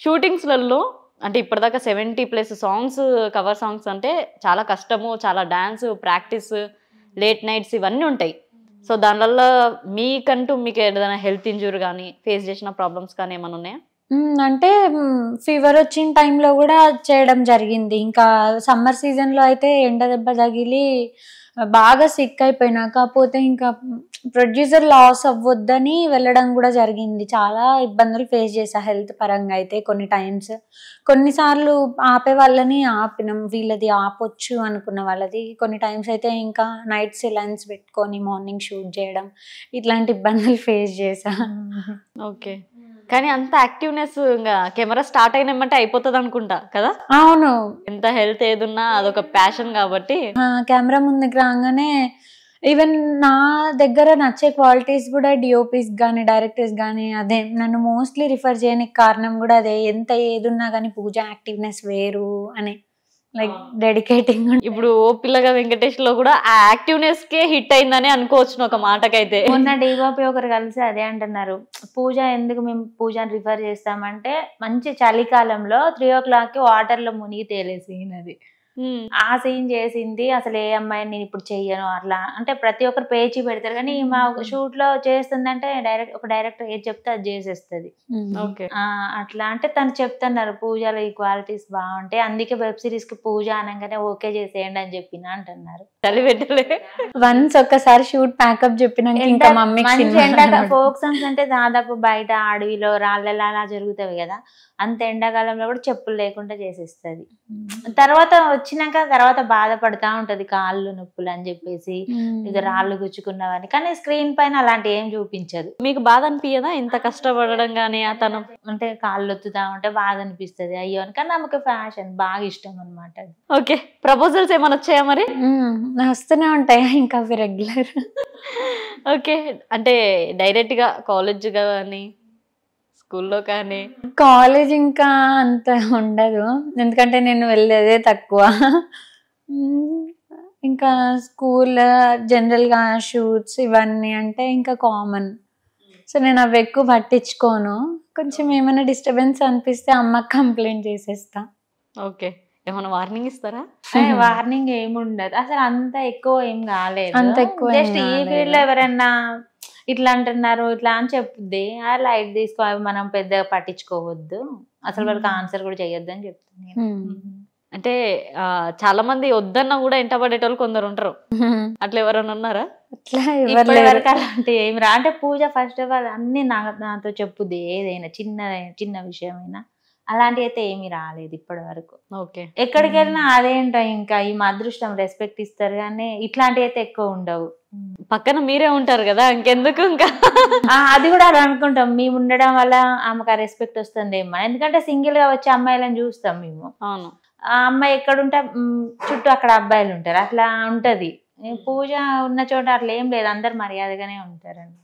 షూటింగ్స్‌లలో అంటే ఇప్పటిదాకా 70+ songs cover songs అంటే చాలా కష్టము. చాలా డాన్స్, ప్రాక్టీస్, లేట్ నైట్స్ ఇవన్నీ ఉంటాయి. సో దానివల్ల మీకంటూ మీకు ఏదైనా హెల్త్ ఇంజ్యూరీ గానీ, ఫేస్ చేసిన ప్రాబ్లమ్స్ కానీ ఏమైనా ఉన్నాయా? అంటే ఫీవర్ వచ్చిన టైంలో కూడా చేయడం జరిగింది. ఇంకా సమ్మర్ సీజన్‌లో అయితే ఎండ దెబ్బ తగిలి బాగా సిక్ అయిపోయినా. కాకపోతే ఇంకా ప్రొడ్యూసర్ లాస్ అవ్వొద్దని వెళ్ళడం కూడా జరిగింది. చాలా ఇబ్బందులు ఫేస్ చేశా హెల్త్ పరంగా అయితే కొన్ని టైమ్స్. కొన్నిసార్లు ఆపే వాళ్ళని ఆపినాం. వీళ్ళది ఆపొచ్చు అనుకున్న వాళ్ళది. కొన్ని టైమ్స్ అయితే ఇంకా నైట్ సిలైన్స్ పెట్టుకొని మార్నింగ్ షూట్ చేయడం ఇట్లాంటి ఇబ్బందులు ఫేస్ చేశా. ఓకే. కానీ అంత యాక్టివ్‌నెస్ ఇంగా కెమెరా స్టార్ట్ అయినమంటే అయిపోతది అనుకుంటా కదా? అవును. ఎంత హెల్త్ ఏదున్నా అదొక ప్యాషన్ కాబట్టి. కెమెరా ముందుకు రాగానే ఈవెన్ నా దగ్గర నచ్చే క్వాలిటీస్ కూడా డిఓపీస్ గానీ, డైరెక్టర్స్ గానీ అదే నన్ను మోస్ట్‌లీ రిఫర్ చేయడానికి కారణం కూడా అదే. ఎంత ఏదున్నా గానీ పూజ యాక్టివ్‌నెస్ వేరు అని. Like dedicating. ఇప్పుడు ఓ పిల్లగా వెంకటేష్‌లో కూడా ఆ యాక్టివ్‌నెస్‌కే హిట్ అయిందని అనుకోవచ్చును ఒక మాటకైతే. మొన్న డీఓపీ ఒకరు కలిసి అదే అంటున్నారు. పూజ ఎందుకు మేము పూజని రిఫర్ చేస్తామంటే మంచి చలికాలంలో 3:00కి వాటర్‌లో మునిగి తేలే సీన్ అది. ఆ సీన్ చేసింది అసలు ఏ అమ్మాయిని నేను ఇప్పుడు చెయ్యను అట్లా అంటే ప్రతి ఒక్కరు పేచి పెడతారు. కానీ మా షూట్ లో చేస్తుందంటే ఒక డైరెక్టర్ ఏది చెప్తే అది చేసేస్తుంది. అట్లా అంటే తను చెప్తున్నారు పూజలో ఈ క్వాలిటీస్ బాగుంటాయి, అందుకే వెబ్ సిరీస్ కి పూజ అనగానే ఓకే చేసేయండి అని చెప్పిన అంటున్నారు. చలి పెట్టలే వన్స్ ఒక్కసారి షూట్ ప్యాకప్ చెప్పినాక ఇంకా మమ్మీకి ఫోక్ సాంగ్స్ అంటే దాదాపు బయట అడవిలో రాళ్ళలా అలా జరుగుతాయి కదా, అంత ఎండాకాలంలో కూడా చెప్పులు లేకుండా చేసేస్తుంది. తర్వాత బాధపడతా ఉంటది కాళ్ళు నొప్పులు అని చెప్పేసి ఇక రాళ్ళు గుచ్చుకున్నవని. కానీ స్క్రీన్ పైన అలాంటి ఏం చూపించదు. మీకు బాధ అనిపించదా ఇంత కష్టపడడం గానీ అతను అంటే కాళ్ళు ఒత్తుతా ఉంటే బాధ అనిపిస్తుంది అయ్యో అని. కానీ నాకు ఫ్యాషన్ బాగా ఇష్టం అనమాట. ఓకే. ప్రపోజల్స్ ఏమైనా వచ్చాయా మరి? వస్తూనే ఉంటాయా ఇంకా రెగ్యులర్? ఓకే. అంటే డైరెక్ట్ గా కాలేజ్ కానీ స్కూల్లో కానీ? కాలేజ్ ఇంకా అంత ఉండదు, ఎందుకంటే నేను వెళ్ళేదే తక్కువ. ఇంకా స్కూల్ జనరల్గా షూట్స్ ఇవన్నీ అంటే ఇంకా కామన్. సో నేను అవి ఎక్కువ పట్టించుకోను. కొంచెం ఏమైనా డిస్టర్బెన్స్ అనిపిస్తే అమ్మకి కంప్లైంట్ చేసేస్తా. ఓకే. ఏమైనా వార్నింగ్ ఇస్తారా? వార్నింగ్ ఏముండదు అసలు, అంత ఎక్కువ ఏం కాలేదు. అంత ఎక్కువ జస్ట్ ఈ ఫీల్డ్ లో ఎవరన్నా ఇట్లా అంటున్నారు ఇట్లా అని చెప్తుంది, ఆ లైట్ తీసుకో, మనం పెద్దగా పట్టించుకోవద్దు, అసలు వాళ్ళకి ఆన్సర్ కూడా చెయ్యొద్దు అని చెప్తుంది. అంటే చాలా మంది వద్దన్నా కూడా ఎంట పడేటోళ్ళు కొందరు ఉంటారు. అట్లా ఎవరైనా ఉన్నారా? ఇప్పటి వరకు అలాంటి ఏమి రా. అంటే పూజ ఫస్ట్ ఆఫ్ ఆల్ అన్ని నాతో చెప్పుద్ది, ఏదైనా చిన్న విషయమైనా. అలాంటి అయితే ఏమి రాలేదు ఇప్పటి వరకు. ఓకే. ఎక్కడికి వెళ్ళినా అదేంటో ఇంకా ఈ మా అదృష్టం రెస్పెక్ట్ ఇస్తారు కానీ ఇట్లాంటి అయితే ఎక్కువ ఉండవు. పక్కన మీరే ఉంటారు కదా ఇంకెందుకు ఇంకా. అది కూడా అలా అనుకుంటాం, మేము ఉండడం వల్ల ఆమెకు ఆ రెస్పెక్ట్ వస్తుందేమో. ఎందుకంటే సింగిల్ గా వచ్చే అమ్మాయిలను చూస్తాం మేము. అవును. ఆ అమ్మాయి ఎక్కడుంటే చుట్టూ అక్కడ అబ్బాయిలు ఉంటారు, అట్లా ఉంటది. పూజ ఉన్న చోట అట్లా ఏం లేదు, అందరు మర్యాదగానే ఉంటారండి.